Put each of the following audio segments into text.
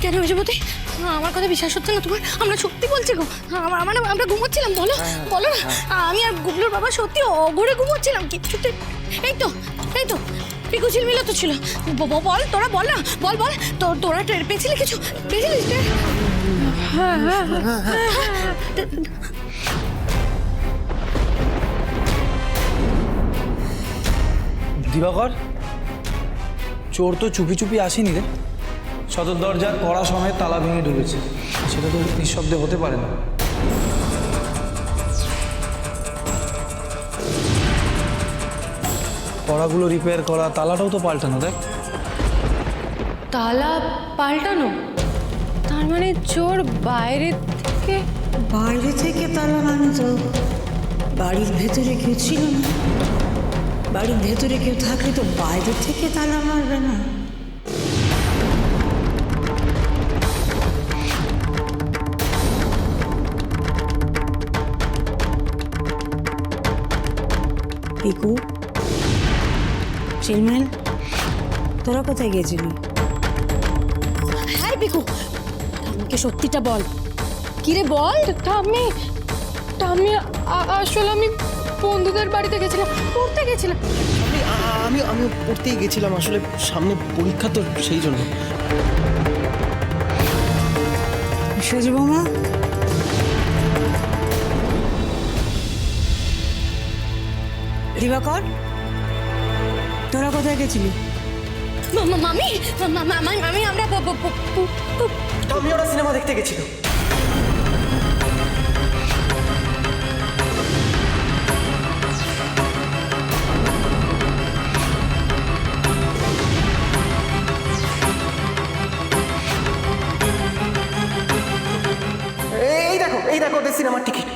কেন মেজবতী আমার কথা বিশ্বাস হচ্ছে না তোমার? আমরা সত্যি বলছি গো, আমরা ঘুমোচ্ছিলাম। বলো বলো না, আমি আর গুবলুর বাবা সত্যি অঘরে ঘুমোচ্ছিলাম কিচ্ছুতে। এই তো পিকু ঝিলমিলা তো ছিল। বল তোরা বল না, বল তোরা টের পেয়েছিলি কিছু? পেয়েছিলিস টের? হ্যাঁ। দিবাকর, চোর তো চুপি চুপি আসেনি রে, সদর দরজার কড়া সমেত তালা ভেঙে ঢুকেছে। সেটা তো নিঃশব্দে হতে পারে না। কড়াগুলো রিপেয়ার করা, তালাটাও তো পাল্টানো। দেখ, তালা পাল্টানো, তার মানে চোর বাইরে থেকে তালা ভাঙতো। বাড়ির ভেতরে কেউ ছিল না, বাড়ির ভেতরে কেউ থাকলে তো বাইরে থেকে তালা মারবে না। পিকু, ঝিলমিল, তোরা কোথায় গেছিলি? হ্যাঁ পিকু, আমাকে সত্যিটা বল। কিরে বল। আমি আসলে আমি বন্ধুদের বাড়িতে গেছিলাম, পড়তে গেছিলাম। আমি পড়তেই গেছিলাম, আসলে সামনে পরীক্ষা তো সেই জন্য। সেজ বৌমা, দিবাকর, তোরা কোথায় গেছিলি? মামি আমরা আমি ওরা সিনেমা দেখতে গেছিল। এই দেখো ওদের সিনেমার টিকিট।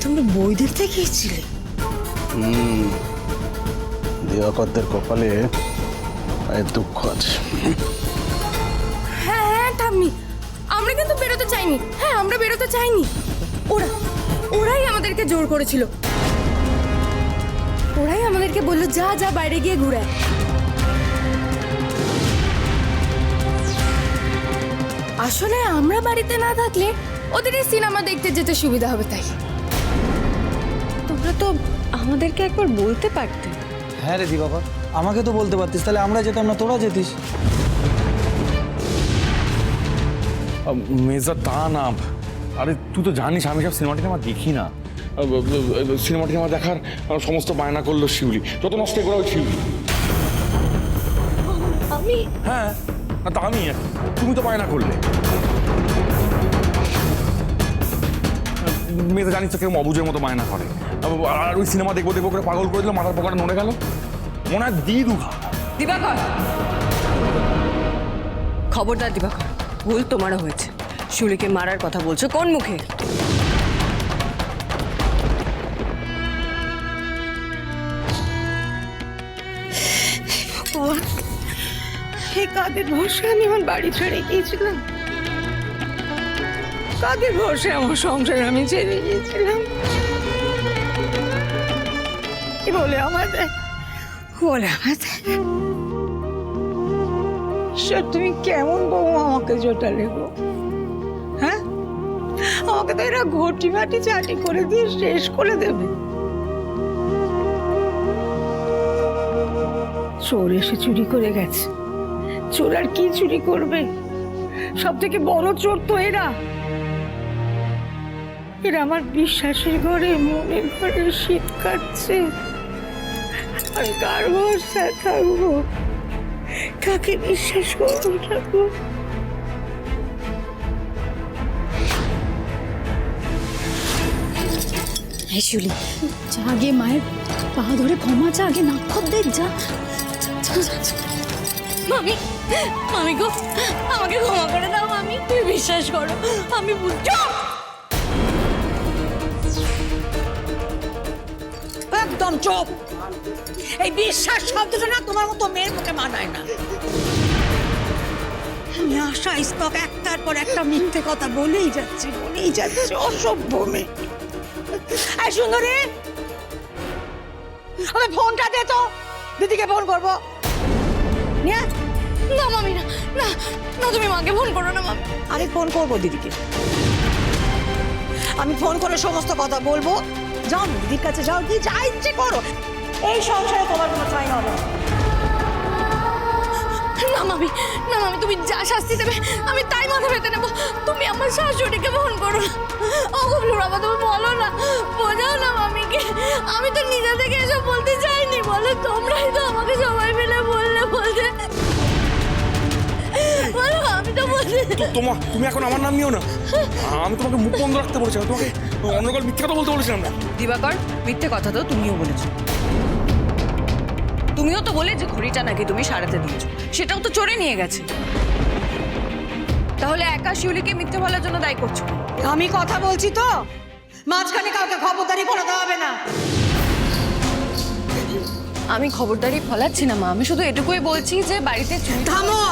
তোমরা বই দেখতে গিয়েছিলে? দিবাকরদের কপালে দুঃখ আছে। হ্যাঁ ঠাম্মি, আমরা কিন্তু বেরোতে চাইনি। হ্যাঁ, আমরা বেরোতে চাইনি। ওরাই আমাদেরকে জোর করেছিল। ওরাই আমাদেরকে বললো যা বাইরে গিয়ে ঘুরে। আসলে আমরা বাড়িতে না থাকলে ওদের এই সিনেমা দেখতে যেতে সুবিধা হবে, তাই। তোমরা তো আমাদেরকে একবার বলতে পারতে। হ্যাঁ রে দিবাকর, আমাকে তো বলতে পারতিস, তাহলে আমরা যেতাম না, তোরা যেতিস। মেজা তা না, আরে তুই তো জানিস আমি সব সিনেমা টিনেমা দেখি না। সিনেমা টিনেমা দেখার সমস্ত বায়না করলো শিউলি, যত নষ্ট করা ওই শিউলি। আমি হ্যাঁ, তা আমি, তুমি তো বায়না করলে। মেয়েটা জানিস তো কেউ অবুজের মতো বায়না করে, আর ওই সিনেমা দেখবো করে পাগল করে দিল, মাথার পোকাটা নড়ে গেল, মনে হয় দুঘা। দিবাকর, খবরদার দিবাকর, ভুল তোমারও হয়েছে। শিউলিকে মারার কথা বলছো কোন মুখে? কাদের ভরসায় আমি আমার বাড়ি ছেড়ে গিয়েছিলাম? কাদের ভরসায় আমার সংসার আমি ছেড়ে গিয়েছিলাম? কি বলে আমাদের ঈশ্বর, তুমি কেমন বউ আমাকে জোটালে গো? হ্যাঁ, আমাকে তো এরা ঘটি মাটি চাটি করে দিয়ে শেষ করে দেবে। চোর এসে চুরি করে গেছে, চোর আর কি চুরি করবে? সব থেকে বড় চোর তো এরা। এরা আমার বিশ্বাসের ঘরে, মনের ঘরে শীত কাটছে। আমি কার ভরসায় থাকবো? কাকে বিশ্বাস করবো? থাকবো শিউলি, যা আগে মায়ের পা ধরে ক্ষমা চা, আগে নাক্ষর দে, যা। মামি গো, আমাকে ক্ষমা করে দাও মামি, তুমি বিশ্বাস করো, আমি বুঝছো। একদম চুপ। এই বিশ্বাস শব্দটা না তোমার মতো মেয়ের মুখে মানায় না। আমি আশা ইস্তক একটার পর একটা মিথ্যে কথা বলেই যাচ্ছে অসভ্য মেয়ে। এই সুন্দরী, আমি ফোনটা দে তো, দিদিকে ফোন করবো। নিয়ে আয়। না মামি, না না না, তুমি মাকে ফোন করো না মামি। আমি ফোন করবো দিদিকে, আমি ফোন করে সমস্ত কথা বলবো। যাও দিদির কাছে যাও, কি যা ইচ্ছে করো, এই সংসারে তোমার কোনো ঠাঁই হবে না। না মামি, না মামি, তুমি যা শাস্তি দেবে আমি তাই মাথা পেতে নেবো। তুমি আমার শাশুড়িকে ফোন করো না। ও গুবলুর বাবা, তুমি বলো না, বোঝাও না মামিকে। আমি তো নিজে থেকে এসব বলতে চাইনি, বলো তোমরাই তো আমাকে সবাই মিলে বললে বলতে। বলো, আমি তো বলতে। তুমি এখন আমার নাম নিও না। আমি তোমাকে মুখ বন্ধ রাখতে বলেছি, আমি তোমাকে অন্য কাল মিথ্যে কথা বলতে বলেছিলাম না। দিবাকর, মিথ্যে কথা তো তুমিও বলেছো। তুমিও তো বলে যে ঘড়িটা নাকি তুমি সারাতে দিয়েছো, সেটাও তো চোরে নিয়ে গেছে। তাহলে একা শিউলিকে মিথ্যে বলার জন্য দায়ী করছো? আমি কথা বলছি তো, মাঝখানে কাউকে খবরদারি ফলাতে হবে না। আমি খবরদারি ফলাচ্ছি না মা, আমি শুধু এটুকুই বলছি যে বাড়িতে চুরি। থামো,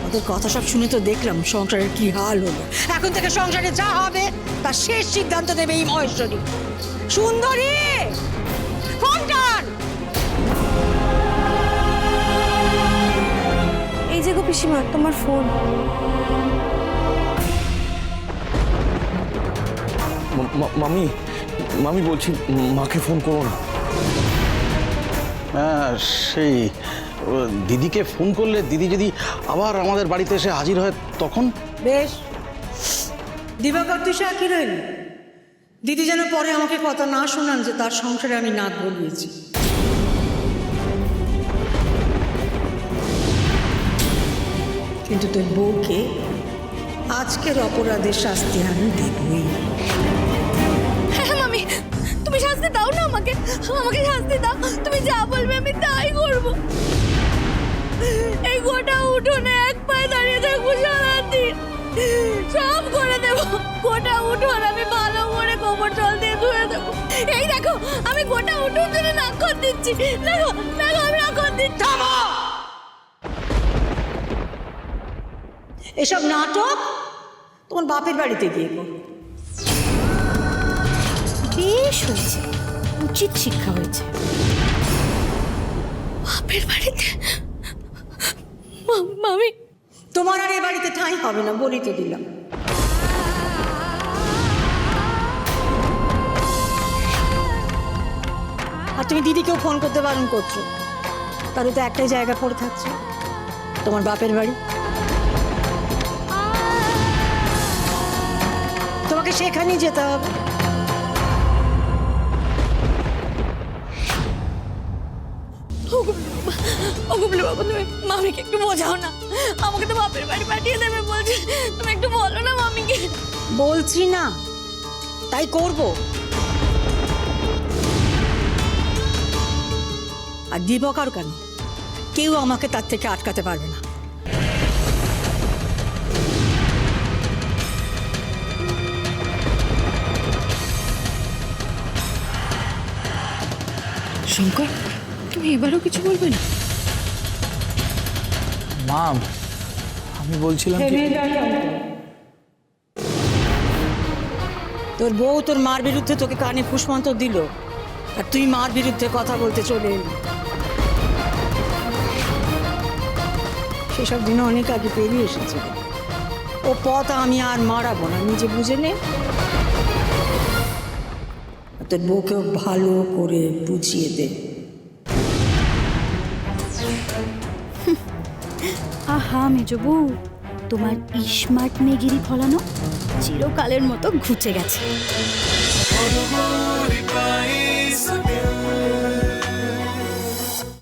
ওদের কথা সব শুনে তো দেখলাম সংসারের কি হাল হলো। এখন থেকে সংসারে যা হবে তার শেষ সিদ্ধান্ত নেবে এই মহেশ্বরী। সুন্দরী, ফোনটা এই যে গো পিসিমা, তোমার ফোন। মামি, মামি বলছি মাকে ফোন করো না। হ্যাঁ, সেই দিদিকে ফোন করলে দিদি যদি আবার আমাদের বাড়িতে এসে হাজির হয় তখন? বেশ, দিবাকর তুই সাক্ষী রইল। দিদি যেন পরে আমাকে কথা না শোনান যে তার সংসারে আমি নাক গলিয়েছি। কিন্তু তোর বউকে আজকের অপরাধের শাস্তি আমি দেবই। হ্যাঁ মামি, তুমি শাস্তি দাও না আমাকে, আমাকে শাস্তি দাও। তুমি যা বলবে আমি তাই করবো। এই গোটা উঠোনে এক পায়ে দাঁড়িয়ে থাকবো সারাদিন, সব করে দেবো। গোটা উঠোন আমি ভালো করে গোবর জল দিয়ে ধুয়ে দেবো। এই দেখো, আমি গোটা উঠোন ধরে নাক্ষর দিচ্ছি। দেখো দেখো, আমি নাক্ষর দিচ্ছি। এসব নাটক তোমার বাপের বাড়িতে গিয়ে করো। বেশ হয়েছে, উচিত শিক্ষা হয়েছে। বাপের বাড়িতে? মামি, তোমার আর এ বাড়িতে ঠাঁই হবে না, বলি তো দিলাম। আর তুমি দিদিকেও ফোন করতে বারণ করছো, তাহলে তো একটাই জায়গা পড়ে থাকছে, তোমার বাপের বাড়ি। তোমাকে সেখানেই যেতে হবে। ও গুবলু বাবা, তুমি মামিকে একটু বোঝাও না। আমাকে তো বাপের বাড়ি পাঠিয়ে দেবে বলছে, তুমি একটু বলো না মামিকে। বলছি না, তাই করব। আর দিবকার কেন, কেউ আমাকে তার থেকে আটকাতে পারবে না। শঙ্কর, তুমি এবারও কিছু বলবে না? মা, আমি বলছিলাম কি, তোর বউ তোর মার বিরুদ্ধে তোকে কানে ফুসমন্ত দিল, আর তুই মার বিরুদ্ধে কথা বলতে চলে এলি। সেসব দিন অনেক আগে পেরিয়ে এসেছিল। ও পথ আমি আর মারাবো না, নিজে বুঝে নে। তোর বউকেও ভালো করে বুঝিয়ে দে। আহা মেজবু, তোমার স্মার্ট মেগিরি ফলানো চিরকালের মতো ঘুচে গেছে।